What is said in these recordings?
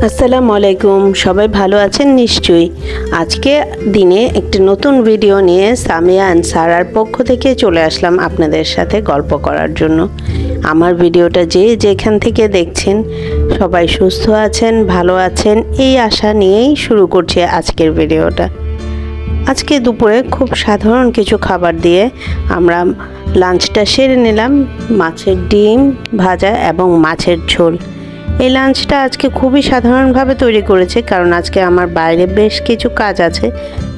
আসসালামু আলাইকুম, সবাই ভালো আছেন নিশ্চয়ই। আজকে দিনে একটি নতুন ভিডিও নিয়ে সামিয়া অ্যান্ড সারার পক্ষ থেকে চলে আসলাম আপনাদের সাথে গল্প করার জন্য। আমার ভিডিওটা যে যেখান থেকে দেখছেন সবাই সুস্থ আছেন, ভালো আছেন, এই আশা নিয়েই শুরু করছি আজকের ভিডিওটা। আজকে দুপুরে খুব সাধারণ কিছু খাবার দিয়ে আমরা লাঞ্চটা সেরে নিলাম। মাছের ডিম ভাজা এবং মাছের ঝোল। এই লাঞ্চটা আজকে খুবই সাধারণভাবে তৈরি করেছে, কারণ আজকে আমার বাইরে বেশ কিছু কাজ আছে,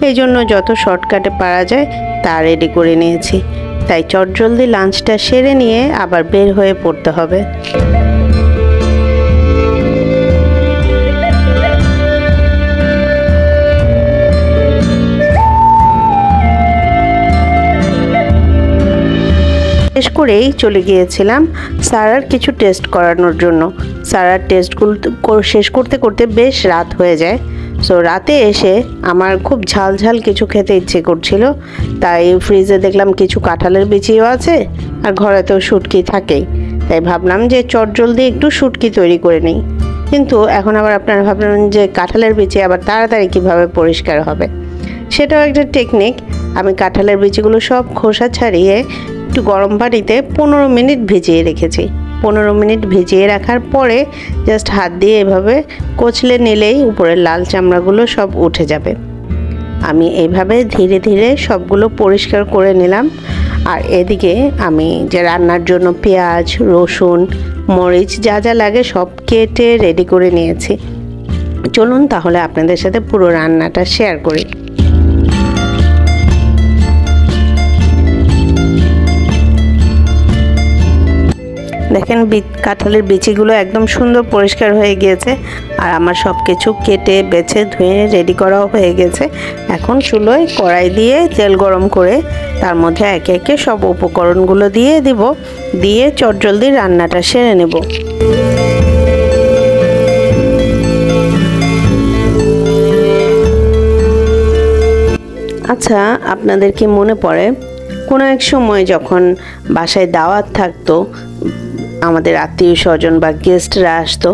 এই জন্য যত শর্টকাটে পারা যায় তা রেডি করে নিয়েছি। তাই চটজলদি লাঞ্চটা সেরে নিয়ে আবার বের হয়ে পড়তে হবে। শেষ করেই চলে গিয়েছিলাম সারার কিছু টেস্ট করানোর জন্য। সারার টেস্টগুলো শেষ করতে করতে বেশ রাত হয়ে যায়। সো রাতে এসে আমার খুব ঝাল ঝাল কিছু খেতে ইচ্ছে করছিল, তাই ফ্রিজে দেখলাম কিছু কাঁঠালের বিচিও আছে আর ঘরে তো শুটকি থাকেই, তাই ভাবলাম যে চটজলদি একটু শুটকি তৈরি করে নিই। কিন্তু এখন আবার আপনারা ভাবলেন যে কাঁঠালের বিচি আবার তাড়াতাড়ি কীভাবে পরিষ্কার হবে, সেটাও একটা টেকনিক। আমি কাঁঠালের বিচিগুলো সব খোসা ছাড়িয়ে একটু গরম পানিতে 15 মিনিট ভিজিয়ে রেখেছি। 15 মিনিট ভিজিয়ে রাখার পরে জাস্ট হাত দিয়ে এভাবে কচলে নিলেই উপরের লাল চামড়াগুলো সব উঠে যাবে। আমি এইভাবে ধীরে ধীরে সবগুলো পরিষ্কার করে নিলাম। আর এদিকে আমি যে রান্নার জন্য পেঁয়াজ, রসুন, মরিচ যা যা লাগে সব কেটে রেডি করে নিয়েছি। চলুন তাহলে আপনাদের সাথে পুরো রান্নাটা শেয়ার করি। দেখেন কাঁঠালের বিচিগুলো একদম সুন্দর পরিষ্কার হয়ে গিয়েছে, আর আমার সব কিছু কেটে বেছে ধুয়ে রেডি করাও হয়ে গেছে। এখন চুলোয় কড়াই দিয়ে তেল গরম করে তার মধ্যে একে একে সব উপকরণগুলো দিয়ে দিব, দিয়ে চটজলদি রান্নাটা সেরে নেব। আচ্ছা, আপনাদের কি মনে পড়ে কোনো এক সময় যখন বাসায় দাওয়াত থাকতো, আমাদের আত্মীয় স্বজন বা গেস্টরা আসতো,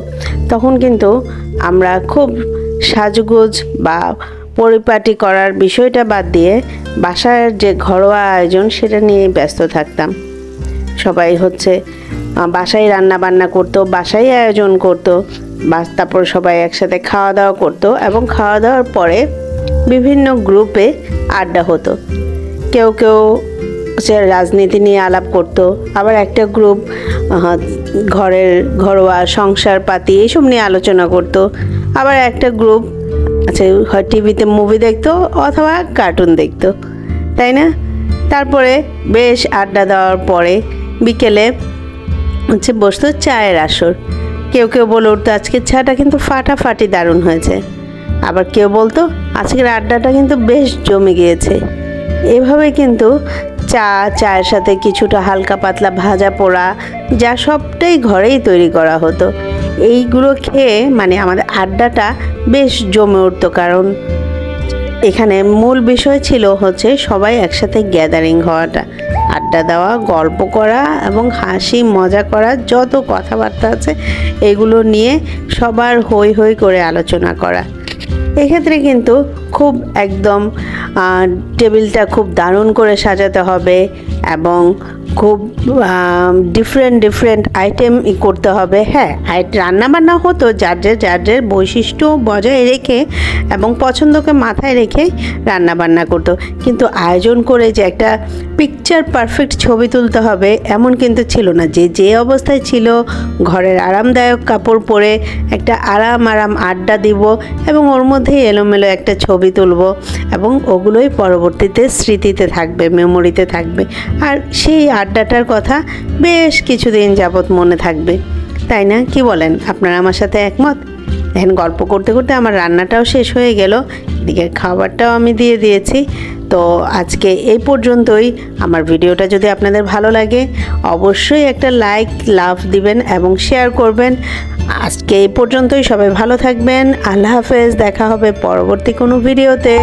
তখন কিন্তু আমরা খুব সাজগোজ বা পরিপাটি করার বিষয়টা বাদ দিয়ে বাসার যে ঘরোয়া আয়োজন সেটা নিয়ে ব্যস্ত থাকতাম। সবাই বাসায় রান্না বান্না করতো, বাসায় আয়োজন করতো, তারপর সবাই একসাথে খাওয়া দাওয়া করতো এবং খাওয়া দাওয়ার পরে বিভিন্ন গ্রুপে আড্ডা হতো। কেউ কেউ সে রাজনীতি নিয়ে আলাপ করতো, আবার একটা গ্রুপ ঘরোয়া সংসার পাতি এইসব নিয়ে আলোচনা করতো, আবার একটা গ্রুপ হয় টিভিতে মুভি দেখতো অথবা কার্টুন দেখতো, তাই না? তারপরে বেশ আড্ডা দেওয়ার পরে বিকেলে বসতো চায়ের আসর। কেউ কেউ বলে উঠতো আজকের চাটা কিন্তু ফাটাফাটি দারুণ হয়েছে, আবার কেউ বলতো আজকের আড্ডাটা কিন্তু বেশ জমে গিয়েছে। এভাবে কিন্তু চায়ের সাথে কিছুটা হালকা পাতলা ভাজা পোড়া যা সবটাই ঘরেই তৈরি করা হতো। এইগুলো খেয়ে আমাদের আড্ডাটা বেশ জমে উঠতো, কারণ এখানে মূল বিষয় ছিল সবাই একসাথে গ্যাদারিং হওয়াটা, আড্ডা দেওয়া, গল্প করা এবং হাসি মজা করা, যত কথাবার্তা আছে এগুলো নিয়ে সবার হই হই করে আলোচনা করা। এক্ষেত্রে কিন্তু খুব একদম টেবিলটা খুব দারুণ করে সাজাতে হবে এবং খুব ডিফারেন্ট আইটেম করতে হবে। হ্যাঁ, রান্নাবান্না হতো যার যার বৈশিষ্ট্য বজায় রেখে এবং পছন্দকে মাথায় রেখে রান্নাবান্না করতো, কিন্তু আয়োজন করে যে একটা পিকচার পারফেক্ট ছবি তুলতে হবে এমন কিন্তু ছিল না। যে অবস্থায় ছিল, ঘরের আরামদায়ক কাপড় পরে একটা আরাম আড্ডা দিব এবং ওর মধ্যেই এলোমেলো একটা ছবি তুলব এবং ওগুলোই পরবর্তীতে স্মৃতিতে থাকবে, মেমোরিতে থাকবে, আর সেই আড্ডাটার কথা বেশ কিছুদিন যাবৎ মনে থাকবে, তাই না? কি বলেন, আপনারা আমার সাথে একমত? এখন গল্প করতে করতে আমার রান্নাটাও শেষ হয়ে গেল, এদিকে খাবারটাও আমি দিয়ে দিয়েছি। তো আজকে এই পর্যন্তই। আমার ভিডিওটা যদি আপনাদের ভালো লাগে অবশ্যই একটা লাইক, লাভ দিবেন এবং শেয়ার করবেন। আজকে এই পর্যন্তই। সবাই ভালো থাকবেন। আল্লাহ হাফেজ। দেখা হবে পরবর্তী কোনো ভিডিওতে।